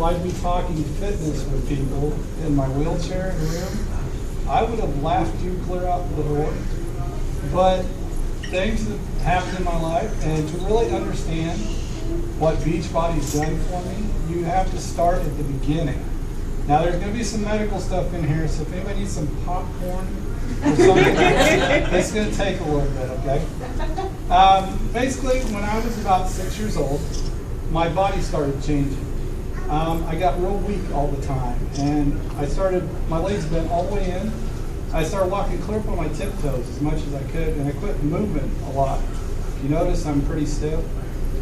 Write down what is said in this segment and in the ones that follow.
I'd be talking fitness with people in my wheelchair in the room, I would have laughed you clear out the door. But things that happened in my life, and to really understand what Beachbody's done for me, you have to start at the beginning. Now there's going to be some medical stuff in here, so if anybody needs some popcorn or something, it's going to take a little bit, okay? Basically, when I was about 6 years old, my body started changing. I got real weak all the time, and my legs bent all the way in. I started walking clear up on my tiptoes as much as I could, and I quit moving a lot. If you notice, I'm pretty stiff.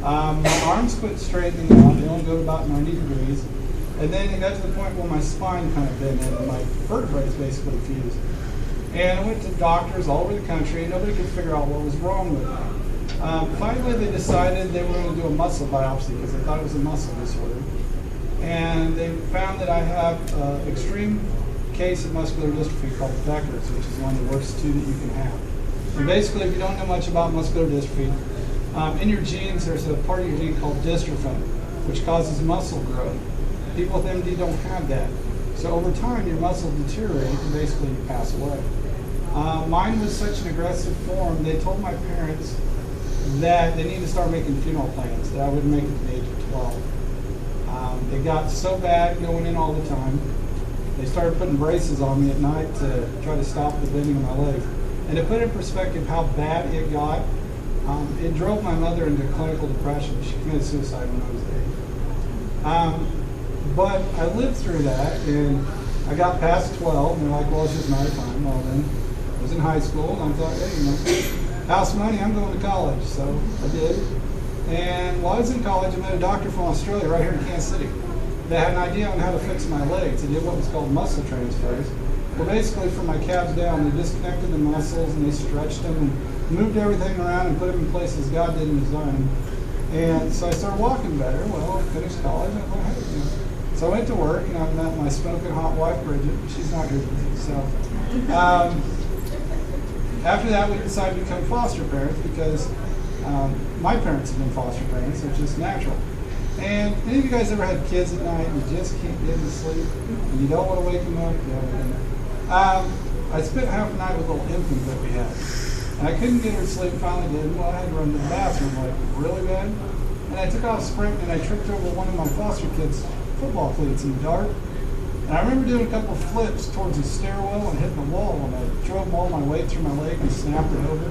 My arms quit straightening out. They only go about 90 degrees. And then it got to the point where my spine kind of bent in, and my vertebrae basically fused. And I went to doctors all over the country, and nobody could figure out what was wrong with me. Finally, they decided they were going to do a muscle biopsy because they thought it was a muscle disorder. And they found that I have an extreme case of muscular dystrophy called Becker's, which is one of the worst two that you can have. And basically, if you don't know much about muscular dystrophy, in your genes, there's a part of your gene called dystrophin, which causes muscle growth. People with MD don't have that. So over time, your muscles deteriorate and basically you pass away. Mine was such an aggressive form, they told my parents that they needed to start making funeral plans, that I wouldn't make it to the age of 12. It got so bad going in all the time. They started putting braces on me at night to try to stop the bending of my legs. And to put in perspective how bad it got, it drove my mother into clinical depression. She committed suicide when I was 8. But I lived through that, and I got past 12, and they're like, well, it's just night time. Well, then I was in high school, and I thought, hey, house money, I'm going to college. So I did. And while I was in college, I met a doctor from Australia right here in Kansas City that had an idea on how to fix my legs. They did what was called muscle transfers. Well, basically, from my calves down, they disconnected the muscles, and they stretched them, and moved everything around and put them in places God didn't design. And so I started walking better. Well, I finished college, and I thought, hey, So I went to work, and I met my smoking hot wife, Bridget. She's not here with me. So after that, we decided to become foster parents because my parents have been foster parents, so it's just natural. And any of you guys ever had kids at night and you just can't get them to sleep and you don't want to wake them up? I spent half the night with a little infant that we had. And I couldn't get her to sleep, finally did. Well, I had to run to the bathroom like really bad. And I took off sprinting and I tripped over one of my foster kids' football cleats in the dark. And I remember doing a couple of flips towards the stairwell and hitting the wall, and I drove all my weight through my leg and snapped it over.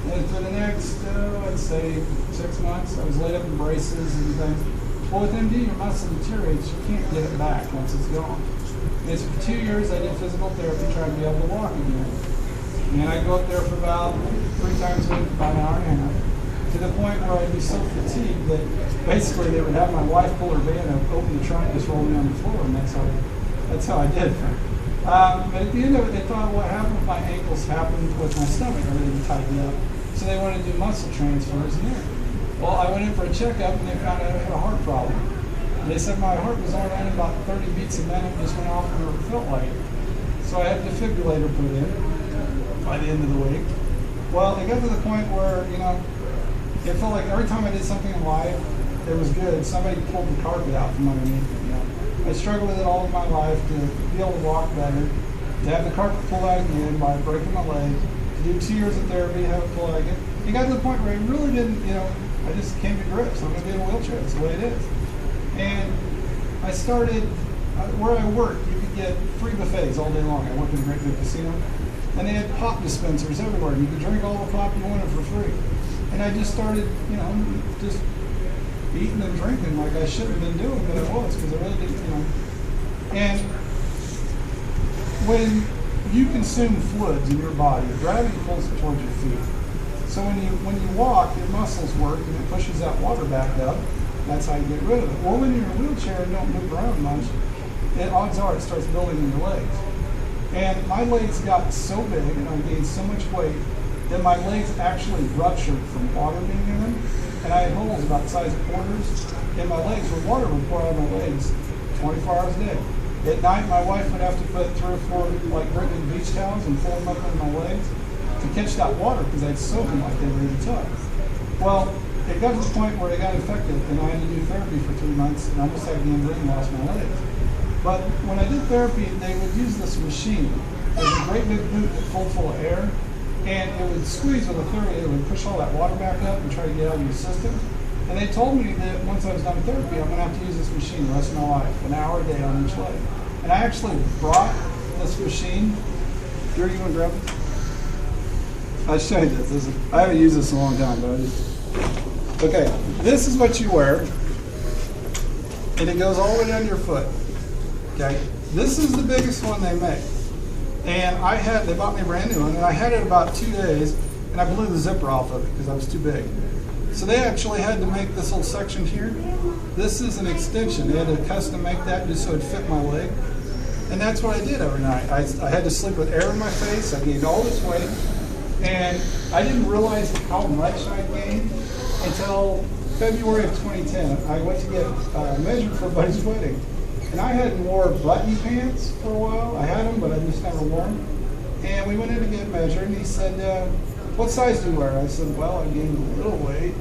And for the next, I'd say 6 months, I was laid up in braces and things. Well, with MD, your muscle deteriorates. You can't get it back once it's gone. And so for 2 years, I did physical therapy trying to be able to walk again. And I'd go up there for about 3 times a week, about an hour and a half, to the point where I'd be so fatigued that basically they would have my wife pull her van up, open the trunk, just roll me on the floor, and that's how I did. But at the end of it, they thought, what happened if my ankles happened with my stomach? I didn't tighten up. So they wanted to do muscle transfers in there. Well, I went in for a checkup, and they found out I had a heart problem. And they said my heart was only running about 30 beats a minute, just went off where it felt like it. So I had a defibrillator put in by the end of the week. Well, it got to the point where, it felt like every time I did something in life, it was good. Somebody pulled the carpet out from underneath me. I struggled with it all of my life to be able to walk better, to have the carpet pulled out again by breaking my leg, to do 2 years of therapy, have it pulled out again. It got to the point where I really didn't, I just came to grips. I'm going to be in a wheelchair. That's the way it is. And I started, where I worked, you could get free buffets all day long. I worked in a great big casino. And they had pop dispensers everywhere. You could drink all the pop you wanted for free. And I just started, just eating and drinking like I shouldn't have been doing, but I was, because I really didn't, And when you consume fluids in your body, gravity pulls it towards your feet. So when you walk, your muscles work and it pushes that water back up. That's how you get rid of it. Or when you're in a wheelchair and don't move around much, odds are it starts building in your legs. And my legs got so big and I gained so much weight that my legs actually ruptured from water being in them. And I had holes about the size of quarters in my legs where water would pour out of my legs 24 hours a day. At night, my wife would have to put 3 or 4 Brittany beach towels and fold them up on my legs to catch that water because I'd soak them like they were really tough. Well, it got to the point where I got infected, and I had to do therapy for 3 months, and I almost had gangrene and lost my legs. But when I did therapy, they would use this machine. It was a great big boot that filled full of air, and it would squeeze with authority. It would push all that water back up and try to get out of your system. And they told me that once I was done with therapy, I'm going to have to use this machine the rest of my life, an hour a day on each leg. And I actually brought this machine. Here, you want to grab it? I'll show you this. I haven't used this in a long time, but I just... Okay, this is what you wear, and it goes all the way down your foot. Okay, this is the biggest one they make. And they bought me a brand new one, and I had it about 2 days, and I blew the zipper off of it because I was too big. So they actually had to make this little section here. This is an extension. They had to custom make that just so it'd fit my leg. And that's what I did every night. I had to sleep with air in my face. I gained all this weight. And I didn't realize how much I gained until February of 2010. I went to get measured for a buddy's wedding. And I hadn't wore button pants for a while. I had them, but I just never wore them. And we went in to get measured, and he said, what size do you wear? I said, well, I gained a little weight.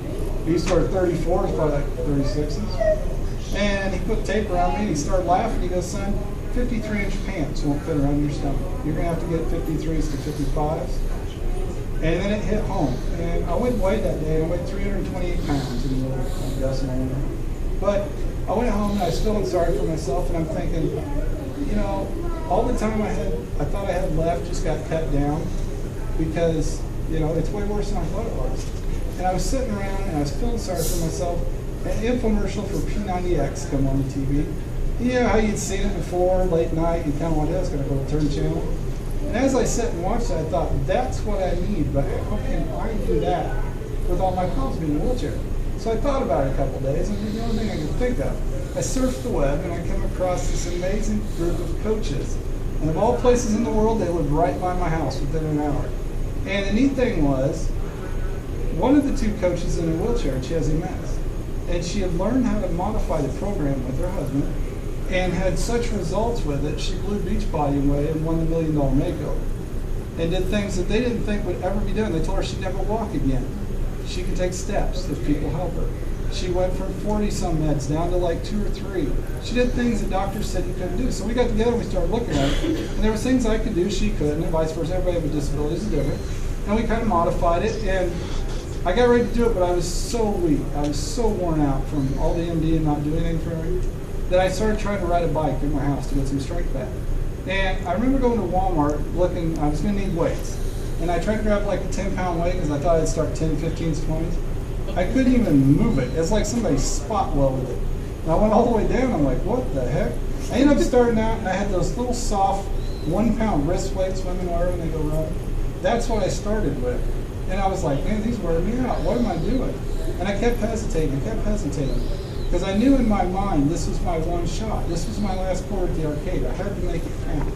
He used to wear 34s, probably like 36s. And he put tape around me, and he started laughing. He goes, son, 53-inch pants won't fit around your stomach. You're going to have to get 53s to 55s. And then it hit home. And I went weighed that day, and I weighed 328 pounds in the middle of decimal. But I went home, and I was feeling sorry for myself, and I'm thinking, you know, all the time I thought I had left just got cut down because, you know, it's way worse than I thought it was. And I was sitting around, and I was feeling sorry for myself. An infomercial for P90X come on the TV. You know how you'd seen it before, late night, you kind of wondered, I was going to go turn channel. And as I sat and watched it, I thought, that's what I need, but how can I do that with all my problems being in a wheelchair? So I thought about it a couple of days, and the only thing I could think of, I surfed the web, and I came across this amazing group of coaches. And of all places in the world, they lived right by my house within an hour. And the neat thing was, one of the two coaches in a wheelchair, and she has MS, and she had learned how to modify the program with her husband, and had such results with it, she blew Beachbody away and won the $1 million makeover. And did things that they didn't think would ever be done. They told her she'd never walk again. She could take steps if people help her. She went from 40-some meds down to like 2 or 3. She did things that doctors said you couldn't do. So we got together and we started looking at it. And there was things I could do she couldn't, and vice versa. Everybody with disabilities is different. And we kind of modified it. And I got ready to do it, but I was so weak. I was so worn out from all the MD and not doing anything for me that I started trying to ride a bike in my house to get some strength back. And I remember going to Walmart looking, I was going to need weights. And I tried to grab like a 10-pound weight because I thought I'd start 10, 15s, 20s. I couldn't even move it. It's like somebody spot welded it. And I went all the way down. I'm like, what the heck? I ended up starting out, and I had those little soft 1-pound wrist weights women wear when they go running. That's what I started with. And I was like, man, these wear me out. What am I doing? And I kept hesitating, because I knew in my mind this was my one shot. This was my last quarter at the arcade. I had to make it count.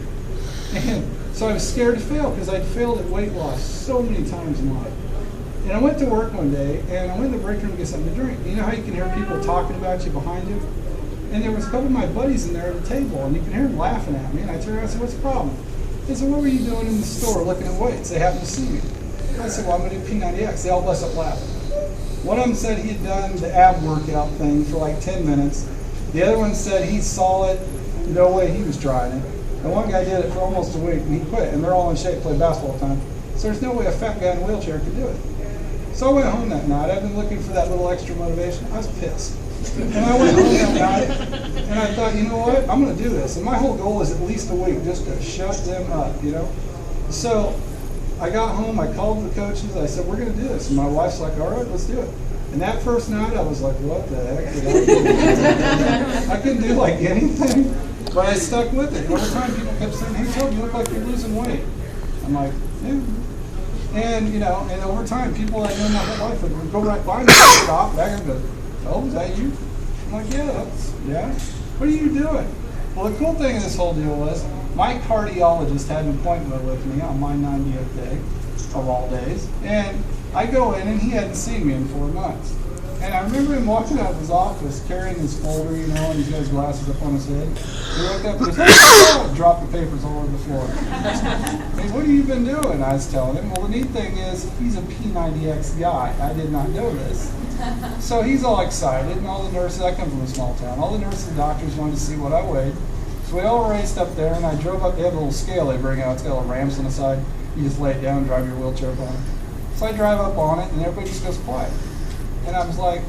And so I was scared to fail because I'd failed at weight loss so many times in life. And I went to work one day, and I went in the break room to get something to drink. You know how you can hear people talking about you behind you? And there was a couple of my buddies in there at the table, and you can hear them laughing at me. And I turned around and said, what's the problem? They said, what were you doing in the store looking at weights? They happened to see me. And I said, well, I'm going to do P90X. They all bust up laughing. One of them said he had done the ab workout thing for like 10 minutes. The other one said he saw it, no way he was trying it. And one guy did it for almost a week, and he quit. And they're all in shape, play basketball all the time. So there's no way a fat guy in a wheelchair could do it. So I went home that night. I've been looking for that little extra motivation. I was pissed. And I went home that night, and I thought, you know what? I'm going to do this. And my whole goal is at least a week just to shut them up, you know? So I got home, I called the coaches, I said, we're going to do this. And my wife's like, all right, let's do it. And that first night, I was like, what the heck did I do? I couldn't do like anything, but I stuck with it. Over time, people kept saying, hey, Toby, you look like you're losing weight. I'm like, yeah. And, you know, and over time, people I know my whole life would go right by me, stop, back and go, oh, is that you? I'm like, yeah. What are you doing? Well, the cool thing of this whole deal was, my cardiologist had an appointment with me on my 90th day, of all days, and I go in, and he hadn't seen me in 4 months. And I remember him walking out of his office carrying his folder, you know, and he's got his glasses up on his head. He looked up and he said, oh, dropped the papers all over the floor. Hey, what have you been doing? I was telling him. Well, the neat thing is, he's a P90X guy. I did not know this. So he's all excited, and all the nurses, I come from a small town, all the nurses and doctors wanted to see what I weighed. So we all raced up there, and I drove up. They have a little scale they bring out. It's got little ramps on the side. You just lay it down and drive your wheelchair up on it. So I drive up on it, and everybody just goes quiet. And I was like,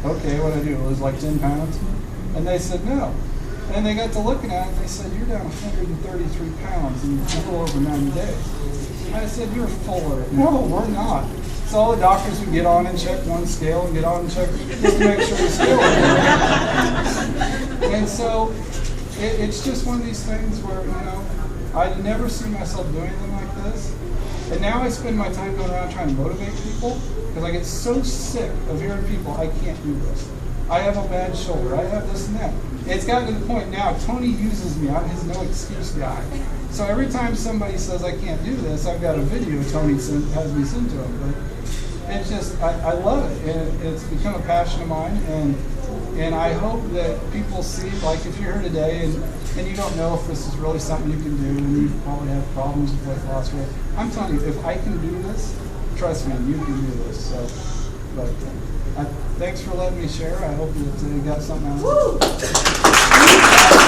okay, what do I do? Lose like 10 pounds? And they said, no. And they got to looking at it, and they said, you're down 133 pounds in a little over 90 days. And I said, you're full of it. No, we're not. So all the doctors would get on and check one scale and get on and check just to make sure the scale was right. And so it's just one of these things where, I never see myself doing anything like this. And now I spend my time going around trying to motivate people because I get so sick of hearing people, I can't do this. I have a bad shoulder. I have this and that. It's gotten to the point now, Tony uses me. I'm his no excuse guy. So every time somebody says I can't do this, I've got a video Tony has me send to him. But it's just, I love it. And it's become a passion of mine. And I hope that people see, like if you're here today and you don't know if this is really something you can do, and you probably have problems with weight loss, I'm telling you, if I can do this, trust me, you can do this. So, but thanks for letting me share. I hope that you got something out of it.